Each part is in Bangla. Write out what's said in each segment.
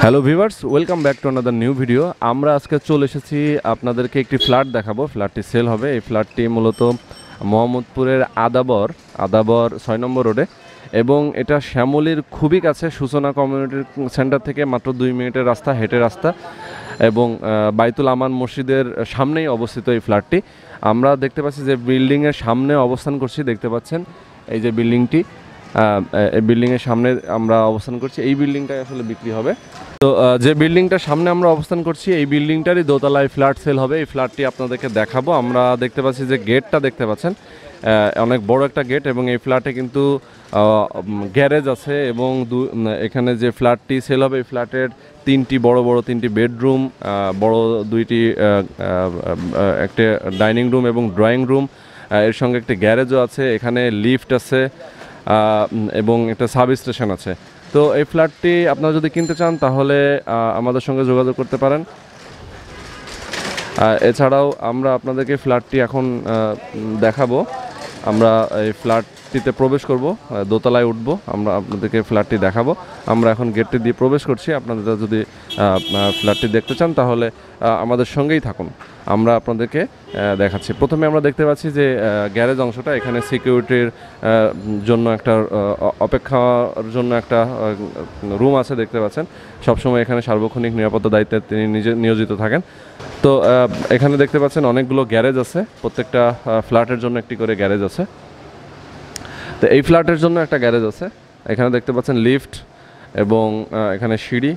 Hello viewers, welcome back to another new video. আমরা আজকে চলে এসেছি আপনাদেরকে একটি ফ্ল্যাট দেখাবো। ফ্ল্যাটটি সেল হবে। এই ফ্ল্যাটটি মূলত মোহাম্মদপুরের আদাবর 6 নম্বর রোডে, এবং এটা শ্যামলীর খুবই কাছে, সূচনা কমিউনিটি সেন্টার থেকে মাত্র 2 মিনিটের রাস্তা, হেঁটে রাস্তা, এবং বাইতুল আমান মসজিদের সামনেই অবস্থিত এই ফ্ল্যাটটি। আমরা দেখতে পাচ্ছি যে বিল্ডিংয়ের সামনে অবস্থান করছি, দেখতে পাচ্ছেন এই যে বিল্ডিংটি, এই বিল্ডিংয়ের সামনে আমরা অবস্থান করছি। এই বিল্ডিংটাই আসলে বিক্রি হবে। তো যে বিল্ডিংটার সামনে আমরা অবস্থান করছি, এই বিল্ডিংটারই দোতলায় ফ্ল্যাট সেল হবে। এই ফ্ল্যাটটি আপনাদেরকে দেখাবো। আমরা দেখতে পাচ্ছি যে গেটটা দেখতে পাচ্ছেন, অনেক বড় একটা গেট, এবং এই ফ্ল্যাটে কিন্তু গ্যারেজ আছে, এবং এখানে যে ফ্ল্যাটটি সেল হবে, এই ফ্ল্যাটের তিনটি বেডরুম, বড় দুইটি, একটা ডাইনিং রুম এবং ড্রয়িং রুম, এর সঙ্গে একটি গ্যারেজও আছে, এখানে লিফট আছে, এবং একটা সাব স্টেশন আছে। তো এই ফ্ল্যাটটি আপনারা যদি কিনতে চান তাহলে আমাদের সঙ্গে যোগাযোগ করতে পারেন। এছাড়াও আমরা আপনাদেরকে ফ্ল্যাটটি এখন দেখাবো। আমরা এই ফ্ল্যাটটিতে প্রবেশ করব, দোতলায় উঠব, আমরা আপনাদেরকে ফ্ল্যাটটি দেখাবো। আমরা এখন গেটটি দিয়ে প্রবেশ করছি। আপনারা যদি ফ্ল্যাটটি দেখতে চান তাহলে আমাদের সঙ্গেই থাকুন, আমরা আপনাদেরকে দেখাচ্ছি। প্রথমে আমরা দেখতে পাচ্ছি যে গ্যারেজ অংশটা, এখানে সিকিউরিটির জন্য একটা অপেক্ষার জন্য একটা রুম আছে, দেখতে পাচ্ছেন। সবসময় এখানে সার্বক্ষণিক নিরাপত্তা দায়িত্বে তিনি নিজে নিয়োজিত থাকেন। তো এখানে দেখতে পাচ্ছেন অনেকগুলো গ্যারেজ আছে, প্রত্যেকটা ফ্ল্যাটের জন্য একটি করে গ্যারেজ আছে। তো এই ফ্ল্যাটের জন্য একটা গ্যারেজ আছে। এখানে দেখতে পাচ্ছেন লিফট, এবং এখানে সিঁড়ি,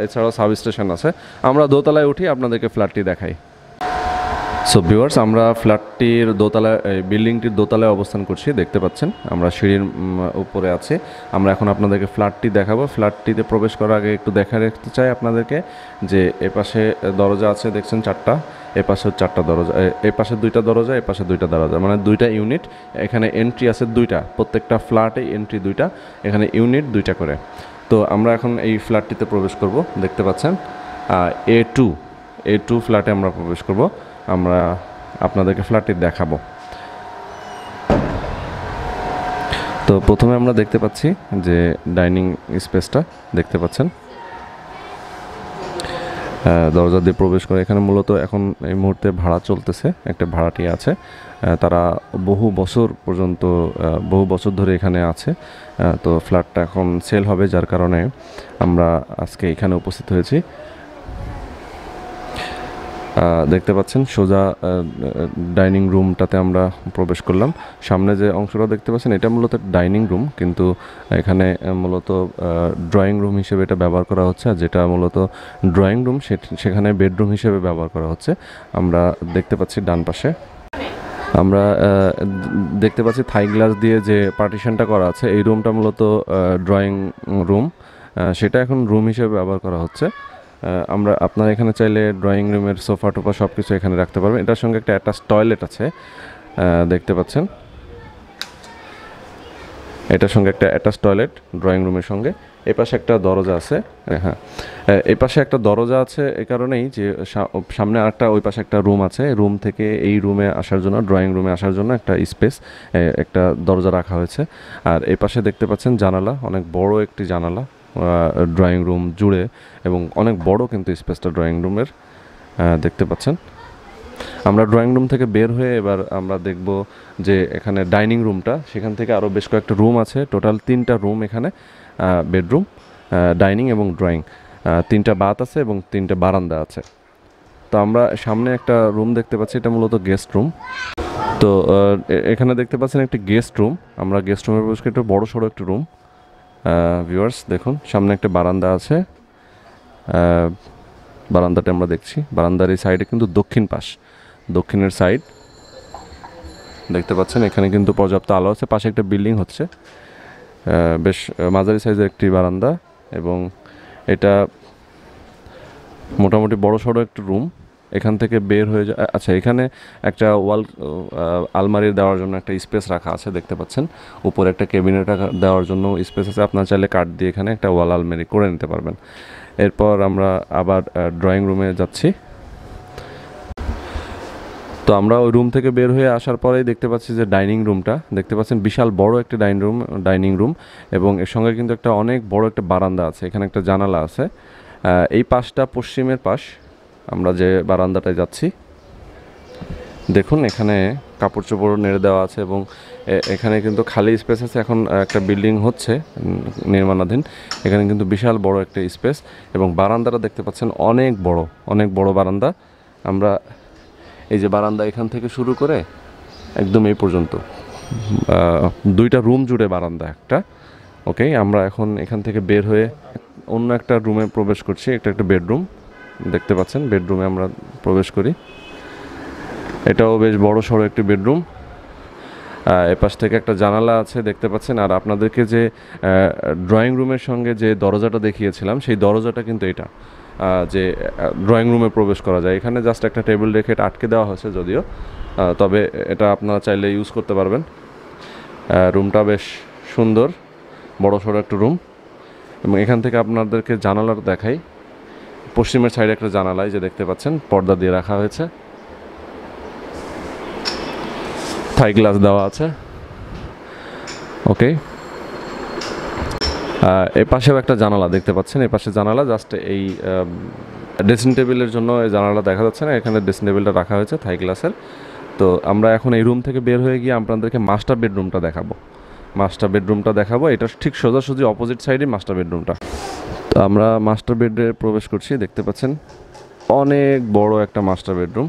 এছাড়াও সাব স্টেশন আছে। আমরা দোতলায় উঠি, আপনাদেরকে ফ্ল্যাটটি দেখাই। সো ভিউয়ার্স, আমরা ফ্ল্যাটটির দোতলায়, বিল্ডিংটির দোতলায় অবস্থান করছি, দেখতে পাচ্ছেন। আমরা সিঁড়ির উপরে আছি। আমরা এখন আপনাদেরকে ফ্ল্যাটটি দেখাবো। ফ্ল্যাটটিতে প্রবেশ করার আগে একটু দেখা রাখতে চাই আপনাদেরকে যে এপাশে দরজা আছে, দেখছেন 4টা, এপাশেও 4টা দরজা, এপাশে 2টা দরজা, এপাশে 2টা দরজা, মানে 2টা ইউনিট। এখানে এন্ট্রি আছে 2টা, প্রত্যেকটা ফ্ল্যাটে এন্ট্রি 2টা, এখানে ইউনিট 2টা করে। তো আমরা এখন এই ফ্ল্যাটটিতে প্রবেশ করব, দেখতে পাচ্ছেন। A2 ফ্ল্যাটে আমরা প্রবেশ করব। আমরা আপনাদেরকে ফ্ল্যাটটি দেখাবো। তো প্রথমে আমরা দেখতে পাচ্ছি যে ডাইনিং স্পেসটা দেখতে পাচ্ছেন। দরজা দিয়ে প্রবেশ করে এখানে মূলত এখন এই মুহূর্তে ভাড়া চলতেছে, একটা ভাড়াটিয়া আছে। তারা বহু বছর ধরে এখানে আছে। তো ফ্ল্যাটটা এখন সেল হবে, যার কারণে আমরা আজকে এখানে উপস্থিত হয়েছি। দেখতে পাচ্ছেন সোজা ডাইনিং রুমটাতে আমরা প্রবেশ করলাম। সামনে যে অংশটা দেখতে পাচ্ছেন, এটা মূলত ডাইনিং রুম, কিন্তু এখানে মূলত ড্রয়িং রুম হিসেবে এটা ব্যবহার করা হচ্ছে। আর যেটা মূলত ড্রয়িং রুম, সেখানে বেডরুম হিসেবে ব্যবহার করা হচ্ছে। আমরা দেখতে পাচ্ছি ডান পাশে, আমরা দেখতে পাচ্ছি থাই গ্লাস দিয়ে যে পার্টিশনটা করা আছে। এই রুমটা মূলত ড্রয়িং রুম, সেটা এখন রুম হিসেবে ব্যবহার করা হচ্ছে। আপনারা এখানে চাইলে ড্রয়িং রুমের সোফা টোফা সব কিছু এখানে রাখতে পারবেন। এটার সঙ্গে একটা অ্যাটাচ টয়লেট আছে, দেখতে পাচ্ছেন। এটার সঙ্গে একটা অ্যাটাচ টয়লেট ড্রয়িং রুমের সঙ্গে। এই পাশে একটা দরজা আছে, হ্যাঁ, এই পাশে একটা দরজা আছে এই কারণেই যে সামনে আরেকটা, ওই পাশে একটা রুম আছে। রুম থেকে এই রুমে আসার জন্য, ড্রয়িং রুমে আসার জন্য একটা স্পেস, একটা দরজা রাখা হয়েছে। আর এই পাশে দেখতে পাচ্ছেন জানালা, অনেক বড় একটি জানালা ড্রয়িং রুম জুড়ে, এবং অনেক বড় কিন্তু স্পেসটা ড্রয়িং রুমের, দেখতে পাচ্ছেন। আমরা ড্রয়িং রুম থেকে বের হয়ে এবার আমরা দেখব যে এখানে ডাইনিং রুমটা, সেখান থেকে আরও বেশ কয়েকটা রুম আছে। টোটাল 3টা রুম এখানে, বেডরুম, ডাইনিং এবং ড্রয়িং, 3টা বাথ আছে এবং 3টা বারান্দা আছে। তো আমরা সামনে একটা রুম দেখতে পাচ্ছি, এটা মূলত গেস্ট রুম। তো এখানে দেখতে পাচ্ছেন একটি গেস্ট রুম। আমরা গেস্ট রুমের প্রবেশ করে, একটু বড় সড়ো একটা রুম। ভিউয়ার্স দেখুন, সামনে একটা বারান্দা আছে। বারান্দাটা আমরা দেখছি, বারান্দার এই সাইডে কিন্তু দক্ষিণের সাইড দেখতে পাচ্ছেন। এখানে কিন্তু পর্যাপ্ত আলো আছে। পাশে একটা বিল্ডিং হচ্ছে, বেশ মাঝারি সাইজের একটি বারান্দা, এবং এটা মোটামুটি বড় সড়ো একটা রুম। এখান থেকে বের হয়ে আচ্ছা, এখানে একটা ওয়াল আলমারি দেওয়ার জন্য একটা স্পেস রাখা আছে, দেখতে পাচ্ছেন। উপরে একটা ক্যাবিনেট দেওয়ার জন্য স্পেস আছে। আপনার চাইলে কাঠ দিয়ে এখানে একটা ওয়াল আলমারি করে নিতে পারবেন। এরপর আমরা আবার ড্রয়িং রুমে যাচ্ছি। তো আমরা ওই রুম থেকে বের হয়ে আসার পরেই দেখতে পাচ্ছি যে ডাইনিং রুমটা দেখতে পাচ্ছেন, বিশাল বড় একটা ডাইনিং রুম এবং এর সঙ্গে কিন্তু একটা অনেক বড় একটা বারান্দা আছে, এখানে একটা জানালা আছে। এই পাশটা পশ্চিমের পাশ, আমরা যে বারান্দাটায় যাচ্ছি দেখুন এখানে কাপড় চোপড় নেড়ে দেওয়া আছে এবং এখানে কিন্তু খালি স্পেস আছে। এখন একটা বিল্ডিং হচ্ছে নির্মাণাধীন, এখানে কিন্তু বিশাল বড় একটা স্পেস এবং বারান্দাটা দেখতে পাচ্ছেন অনেক বড় বারান্দা। আমরা এই যে বারান্দা এখান থেকে শুরু করে একদম এই পর্যন্ত 2টা রুম জুড়ে বারান্দা একটা। ওকে, আমরা এখন এখান থেকে বের হয়ে অন্য একটা রুমে প্রবেশ করছি। একটা বেডরুম দেখতে পাচ্ছেন, বেডরুমে আমরা প্রবেশ করি। এটাও বেশ বড় সড়ো একটি বেডরুম। এপাশ থেকে একটা জানালা আছে দেখতে পাচ্ছেন। আর আপনাদেরকে যে ড্রয়িং রুমের সঙ্গে যে দরজাটা দেখিয়েছিলাম সেই দরজাটা কিন্তু এটা, যে ড্রয়িং রুমে প্রবেশ করা যায়। এখানে জাস্ট একটা টেবিল রেখে এটা আটকে দেওয়া হয়েছে যদিও, তবে এটা আপনারা চাইলে ইউজ করতে পারবেন। রুমটা বেশ সুন্দর, বড় সড়ো একটা রুম এবং এখান থেকে আপনাদেরকে জানালাটা দেখাই। পশ্চিমের সাইডে একটা জানালায় যে দেখতে পাচ্ছেন পর্দা দিয়ে রাখা হয়েছে, থাই গ্লাস দেওয়া আছে। ওকে, এই পাশেও একটা জানালা দেখতে পাচ্ছেন, এই পাশে জানালা, জাস্ট এই ড্রেসিং টেবিলের জন্য এই জানালা দেখা যাচ্ছে না, এখানে ড্রেসিং টেবিলটা রাখা হয়েছে থাই গ্লাসের। তো আমরা এখন এই রুম থেকে বের হয়ে গিয়ে আপনাদেরকে মাস্টার বেডরুমটা দেখাবো। এটা ঠিক সোজাসুজি অপোজিট সাইডে মাস্টার বেডরুমটা। তো আমরা মাস্টার বেডে প্রবেশ করছি, দেখতে পাচ্ছেন অনেক বড় একটা মাস্টার বেডরুম,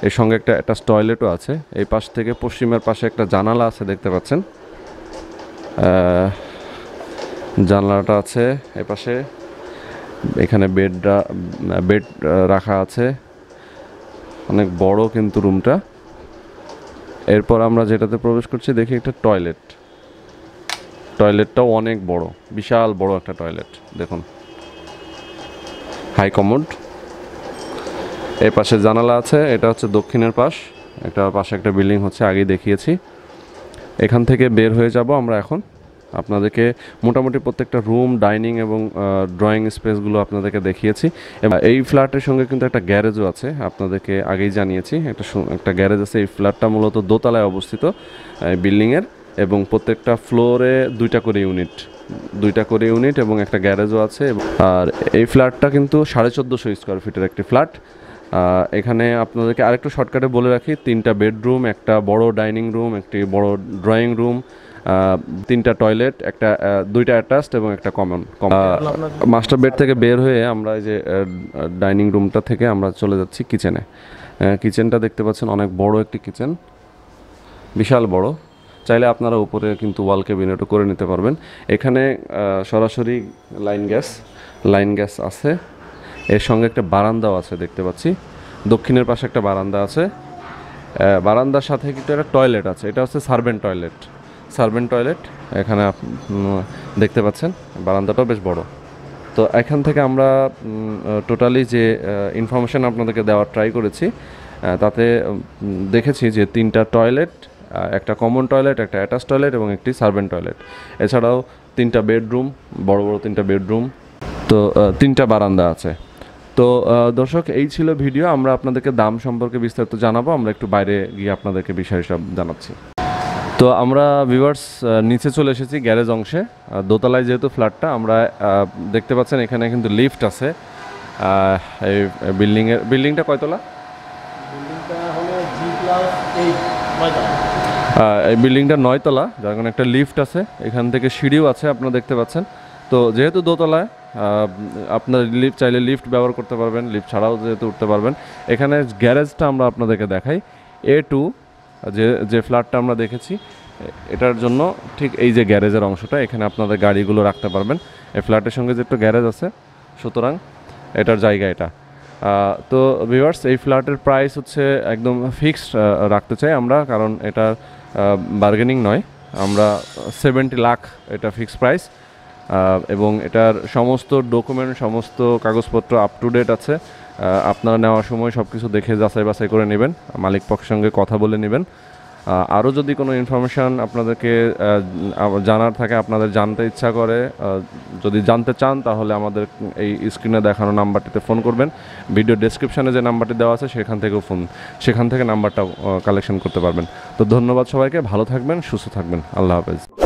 এর সঙ্গে একটা অ্যাটাচ টয়লেটও আছে। এই পাশ থেকে পশ্চিমের পাশে একটা জানালা আছে দেখতে পাচ্ছেন, জানালাটা আছে এই পাশে। এখানে বেড রাখা আছে, অনেক বড় কিন্তু রুমটা। এরপর আমরা যেটাতে প্রবেশ করছি দেখি একটা টয়লেটটাও অনেক বড়, বিশাল বড় একটা টয়লেট দেখুন, হাই কমোড। এই পাশে জানালা আছে, এটা হচ্ছে দক্ষিণের পাশ, একটা পাশে একটা বিল্ডিং হচ্ছে, আগেই দেখিয়েছি। এখান থেকে বের হয়ে যাব আমরা এখন। আপনাদেরকে মোটামুটি প্রত্যেকটা রুম, ডাইনিং এবং ড্রয়িং স্পেসগুলো আপনাদেরকে দেখিয়েছি। এবং এই ফ্ল্যাটের সঙ্গে কিন্তু একটা গ্যারেজও আছে, আপনাদেরকে আগেই জানিয়েছি। একটা গ্যারেজ আছে। এই ফ্ল্যাটটা মূলত দোতলায় অবস্থিত বিল্ডিংয়ের, এবং প্রত্যেকটা ফ্লোরে 2টা করে ইউনিট এবং একটা গ্যারেজও আছে। আর এই ফ্ল্যাটটা কিন্তু 1450 স্কোয়ার ফিটের একটি ফ্ল্যাট। এখানে আপনাদেরকে আরেকটু শর্টকাটে বলে রাখি, 3টা বেডরুম, একটা বড় ডাইনিং রুম, একটি বড় ড্রয়িং রুম, 3টা টয়লেট, 2টা অ্যাটাচড এবং একটা কমন। মাস্টার বেড থেকে বের হয়ে আমরা এই যে ডাইনিং রুমটা থেকে আমরা চলে যাচ্ছি কিচেনে। কিচেনটা দেখতে পাচ্ছেন অনেক বড় একটি কিচেন, বিশাল বড়। চাইলে আপনারা উপরে কিন্তু ওয়াল ক্যাবিনেটও করে নিতে পারবেন। এখানে সরাসরি লাইন গ্যাস আছে, এর সঙ্গে একটা বারান্দাও আছে দেখতে পাচ্ছি। দক্ষিণের পাশে একটা বারান্দা আছে, বারান্দার সাথে কিন্তু একটা টয়লেট আছে, এটা হচ্ছে সার্ভেন্ট টয়লেট। এখানে দেখতে পাচ্ছেন বারান্দাটাও বেশ বড়। তো এখান থেকে আমরা টোটালি যে ইনফরমেশান আপনাদেরকে দেওয়ার ট্রাই করেছি, তাতে দেখেছি যে 3টা টয়লেট, একটা কমন টয়লেট, একটা অ্যাটাচ টয়লেট এবং একটি সার্ভেন্ট টয়লেট। এছাড়াও 3টা বেডরুম, বড় 3টা বেডরুম, তো 3টা বারান্দা আছে। তো দর্শক, এই ছিল ভিডিও। আমরা আপনাদেরকে দাম সম্পর্কে বিস্তারিত জানাবো, আমরা একটু বাইরে গিয়ে আপনাদেরকে বিষয় সব জানাচ্ছি। তো আমরা ভিউয়ার্স নিচে চলে এসেছি গ্যারেজ অংশে। দোতলায় যেহেতু ফ্ল্যাটটা, আমরা দেখতে পাচ্ছেন এখানে কিন্তু লিফট আছে। এই বিল্ডিংটা কয়তলা? এই বিল্ডিংটা 9 তলা, যার কারণে একটা লিফট আছে, এখান থেকে সিঁড়িও আছে আপনারা দেখতে পাচ্ছেন। তো যেহেতু দোতলায়, আপনার চাইলে লিফট ব্যবহার করতে পারবেন, লিফট ছাড়াও যেহেতু উঠতে পারবেন। এখানে গ্যারেজটা আমরা আপনাদেরকে দেখাই। A2 যে ফ্ল্যাটটা আমরা দেখেছি, এটার জন্য ঠিক এই যে গ্যারেজের অংশটা, এখানে আপনাদের গাড়িগুলো রাখতে পারবেন। এই ফ্ল্যাটের সঙ্গে যে একটু গ্যারেজ আছে, সুতরাং এটার জায়গা এটা। তো ভিউয়ার্স, এই ফ্ল্যাটের প্রাইস হচ্ছে একদম ফিক্সড রাখতে চাই আমরা, কারণ এটা বার্গেনিং নয়। আমরা 70 লাখ এটা ফিক্সড প্রাইস, এবং এটার সমস্ত ডকুমেন্ট, সমস্ত কাগজপত্র আপ টু ডেট আছে। আপনারা নেওয়ার সময় সব কিছু দেখে যাচাই বাছাই করে নেবেন, মালিক পক্ষের সঙ্গে কথা বলে নেবেন। আরও যদি কোনো ইনফরমেশান আপনাদেরকে জানার থাকে, আপনাদের জানতে ইচ্ছা করে, যদি জানতে চান তাহলে আমাদের এই স্ক্রিনে দেখানো নাম্বারটিতে ফোন করবেন। ভিডিও ডেসক্রিপশানে যে নাম্বারটি দেওয়া আছে সেখান থেকে নাম্বারটা কালেকশন করতে পারবেন। তো ধন্যবাদ সবাইকে, ভালো থাকবেন, সুস্থ থাকবেন, আল্লাহ হাফেজ।